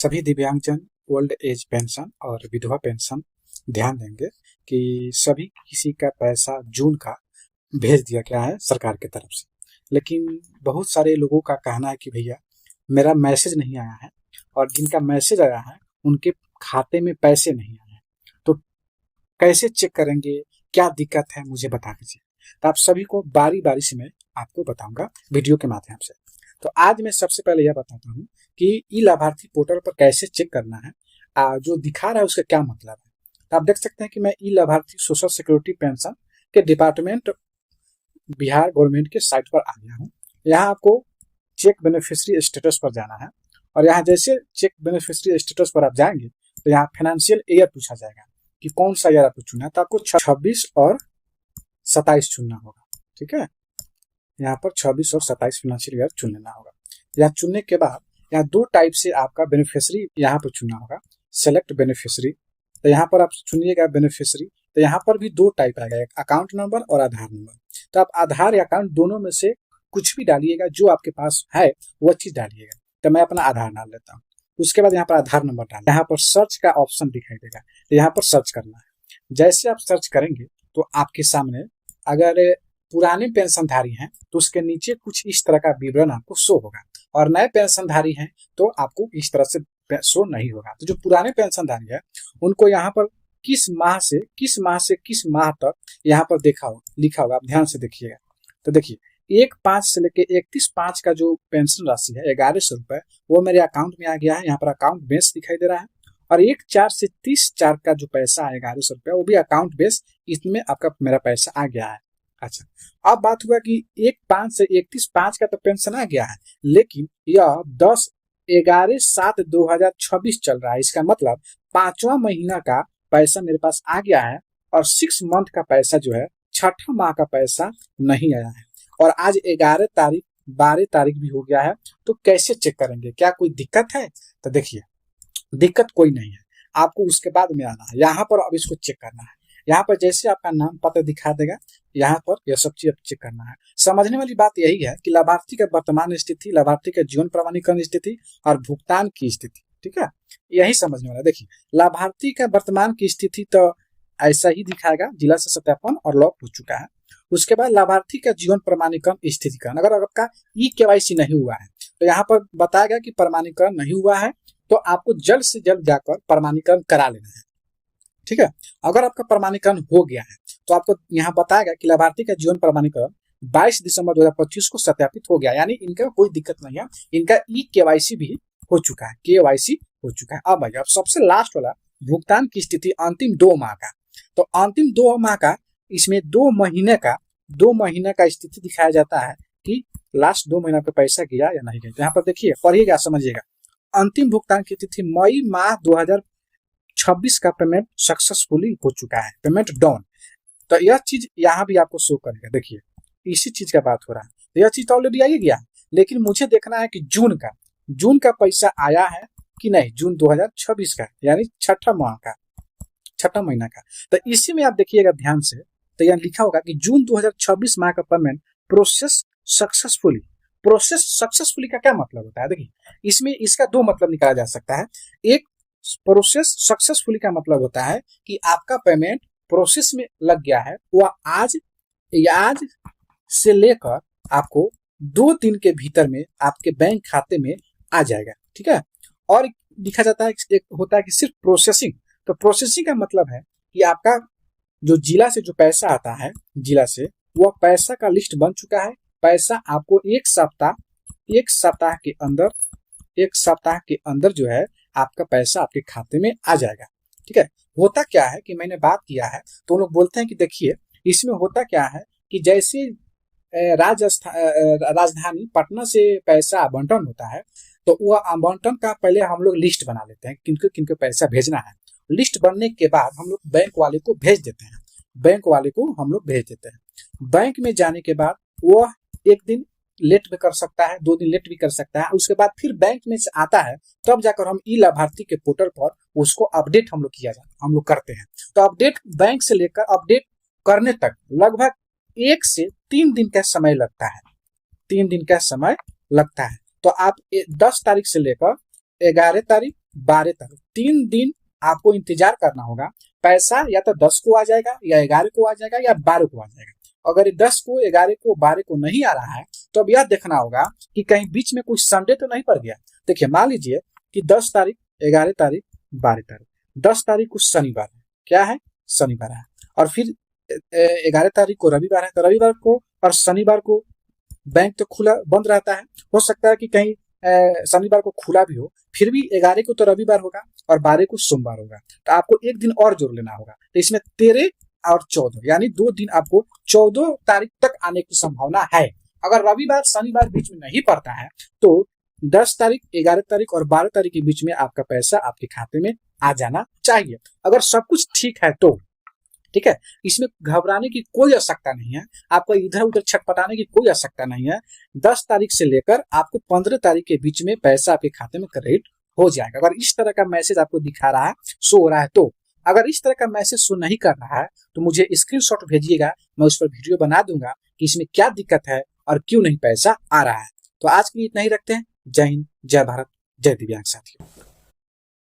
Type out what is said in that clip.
सभी दिव्यांगजन old age pension और विधवा पेंशन ध्यान देंगे कि सभी किसी का पैसा जून का भेज दिया गया है सरकार की तरफ से। लेकिन बहुत सारे लोगों का कहना है कि भैया मेरा मैसेज नहीं आया है और जिनका मैसेज आया है उनके खाते में पैसे नहीं आए हैं। तो कैसे चेक करेंगे, क्या दिक्कत है, मुझे बता दीजिए। तो आप सभी को बारी बारी से मैं आपको बताऊंगा वीडियो के माध्यम से। तो आज मैं सबसे पहले यह बताता हूँ कि ई लाभार्थी पोर्टल पर कैसे चेक करना है। जो दिखा रहा है उसका क्या मतलब है। तो आप देख सकते हैं कि मैं ई लाभार्थी सोशल सिक्योरिटी पेंशन के डिपार्टमेंट बिहार गवर्नमेंट के साइट पर आ गया हूँ। यहाँ आपको चेक बेनिफिशियरी स्टेटस पर जाना है और यहाँ जैसे चेक बेनिफिशियरी स्टेटस पर आप जाएंगे तो यहाँ फाइनेंशियल ईयर पूछा जाएगा कि कौन सा ईयर आपको चुना है। तो आपको 26 और 27 चुनना होगा। ठीक है, यहाँ पर 26 और 27 फाइनेंशियल ईयर चुन लेना होगा। यहाँ चुनने के बाद यहाँ दो टाइप से आपका बेनिफिशियरी यहाँ पर चुनना होगा। सेलेक्ट बेनिफिशियरी, तो यहाँ पर आप चुनिएगा बेनिफिशियरी। तो यहाँ पर भी दो टाइप आएगा, एक अकाउंट नंबर और आधार नंबर। तो आप आधार या अकाउंट दोनों में से कुछ भी डालिएगा, जो आपके पास है वो चीज डालिएगा। तो मैं अपना आधार डाल लेता हूँ। उसके बाद यहाँ पर आधार नंबर डालना, यहाँ पर सर्च का ऑप्शन दिखाई देगा, तो यहाँ पर सर्च करना है। जैसे आप सर्च करेंगे तो आपके सामने अगर पुराने पेंशनधारी हैं तो उसके नीचे कुछ इस तरह का विवरण आपको शो होगा, और नए पेंशनधारी हैं तो आपको इस तरह से शो नहीं होगा। तो जो पुराने पेंशनधारी है उनको यहाँ पर किस माह से किस माह तक यहाँ पर लिखा होगा, आप ध्यान से देखिएगा। तो देखिए 1/5 से लेके 31/5 का जो पेंशन राशि है 1100 रुपए, वो मेरे अकाउंट में आ गया है। यहाँ पर अकाउंट बेस दिखाई दे रहा है। और 1/4 से 30/4 का जो पैसा है 1100 रुपया, वो भी अकाउंट बेस, इसमें आपका मेरा पैसा आ गया है। अच्छा, अब बात हुआ कि 1/5 से 31/5 का तो पेंशन आ गया है, लेकिन यह 10/11/7/2026 चल रहा है। इसका मतलब 5वां महीना का पैसा मेरे पास आ गया है और 6 मंथ का पैसा जो है 6ठा माह का पैसा नहीं आया है। और आज 11 तारीख 12 तारीख भी हो गया है। तो कैसे चेक करेंगे, क्या कोई दिक्कत है? तो देखिए दिक्कत कोई नहीं है, आपको उसके बाद में आना है। यहाँ पर अब इसको चेक करना है। यहाँ पर जैसे आपका नाम पत्र दिखा देगा, यहाँ पर यह सब चीज चेक करना है। समझने वाली बात यही है कि लाभार्थी का वर्तमान स्थिति, लाभार्थी का जीवन प्रमाणीकरण स्थिति और भुगतान की स्थिति, ठीक है, यही समझने वाला। देखिए लाभार्थी का वर्तमान की स्थिति तो ऐसा ही दिखाएगा, जिला से सत्यापन और लॉक हो चुका है। उसके बाद लाभार्थी का जीवन प्रमाणीकरण स्थितिकरण, अगर आपका ई-केवाईसी नहीं हुआ है तो यहाँ पर बताएगा कि प्रमाणीकरण नहीं हुआ है, तो आपको जल्द से जल्द जाकर प्रमाणीकरण करा लेना है। ठीक है, अगर आपका प्रमाणीकरण हो गया है तो आपको यहाँ बताएगा कि लाभार्थी का जीवन प्रमाणीकरण 22 दिसंबर 2025 को सत्यापित हो गया, यानी इनका कोई दिक्कत नहीं है, इनका ई-केवाईसी भी हो चुका है, केवाईसी हो चुका है। अब भैया सबसे लास्ट वाला भुगतान की स्थिति अंतिम 2 माह का, तो अंतिम 2 माह का, इसमें 2 महीने का स्थिति दिखाया जाता है कि लास्ट 2 महीना पे पैसा गया या नहीं गया। तो यहाँ पर देखिए, पढ़िएगा, समझिएगा। अंतिम भुगतान की तिथि मई माह 2026 का पेमेंट सक्सेसफुली हो चुका है, पेमेंट डन। तो यह चीज यहाँ भी आपको शो करेगा। देखिए इसी चीज का बात हो रहा है, तो यह चीज तो ऑलरेडी आ ही गया है, लेकिन मुझे देखना है कि जून का पैसा आया है कि नहीं, जून 2026 का, यानी 6ठा महीना का। तो इसी में आप देखिएगा ध्यान से, तो यहाँ लिखा होगा कि जून 2026 माह का पेमेंट प्रोसेस सक्सेसफुली का क्या मतलब होता है? देखिए इसमें इसका 2 मतलब निकाला जा सकता है। एक, प्रोसेस सक्सेसफुली का मतलब होता है कि आपका पेमेंट प्रोसेस में लग गया है, वह आज से लेकर आपको 2 दिन के भीतर में आपके बैंक खाते में आ जाएगा। ठीक है, और लिखा जाता है, एक होता है कि सिर्फ प्रोसेसिंग। तो प्रोसेसिंग का मतलब है कि आपका जो जिला से जो पैसा आता है, जिला से वह पैसा का लिस्ट बन चुका है। पैसा आपको एक सप्ताह के अंदर जो है आपका पैसा आपके खाते में आ जाएगा। ठीक है, होता क्या है कि मैंने बात किया है तो लोग बोलते हैं कि देखिए इसमें होता क्या है कि जैसे राजधानी पटना से पैसा आवंटन होता है, तो वह आवंटन का पहले हम लोग लिस्ट बना लेते हैं, किनको पैसा भेजना है। लिस्ट बनने के बाद हम लोग बैंक वाले को भेज देते हैं। बैंक में जाने के बाद वह 1 दिन लेट भी कर सकता है, 2 दिन लेट भी कर सकता है। उसके बाद फिर बैंक में से आता है, तब जाकर हम ई लाभार्थी के पोर्टल पर उसको अपडेट हम लोग करते हैं। तो अपडेट बैंक से लेकर अपडेट करने तक लगभग 1 से 3 दिन का समय लगता है। तो आप 10 तारीख से लेकर 11 तारीख 12 तारीख, 3 दिन आपको इंतजार करना होगा। पैसा या तो 10 को आ जाएगा, या 11 को आ जाएगा, या 12 को आ जाएगा। अगर 10 को, 11 को, 12 को नहीं आ रहा है तो अब यह देखना होगा कि कहीं बीच में कुछ संडे तो नहीं पड़ गया। देखिए, मान लीजिए कि 10 तारीख, 11 तारीख, 12 तारीख, 10 तारीख को शनिवार है। क्या है? शनिवार है। और फिर 11 तारीख को रविवार है, तो रविवार को और शनिवार को बैंक तो खुला बंद रहता है। हो सकता है कि कहीं शनिवार को खुला भी हो, फिर भी 11 को तो रविवार होगा और 12 को सोमवार होगा, तो आपको एक दिन और जोड़ लेना होगा। तो इसमें 13 और 14 यानी 2 दिन आपको 14 तारीख तक आने की संभावना है। अगर रविवार शनिवार बीच में नहीं पड़ता है तो 10 तारीख, 11 तारीख और 12 तारीख के बीच में आपका पैसा आपके खाते में आ जाना चाहिए। अगर सब कुछ ठीक है तो ठीक है, इसमें घबराने की कोई आवश्यकता नहीं है, आपको इधर उधर छटपटाने की कोई आवश्यकता नहीं है। 10 तारीख से लेकर आपको 15 तारीख के बीच में पैसा आपके खाते में क्रेडिट हो जाएगा। अगर इस तरह का मैसेज आपको दिखा रहा है, शो हो रहा है तो। अगर इस तरह का मैसेज शो नहीं कर रहा है तो मुझे स्क्रीनशॉट भेजिएगा, मैं उस पर वीडियो बना दूंगा कि इसमें क्या दिक्कत है और क्यों नहीं पैसा आ रहा है। तो आज के लिए इतना ही रखते हैं। जय हिंद, जय भारत, जय दिव्यांग साथियों।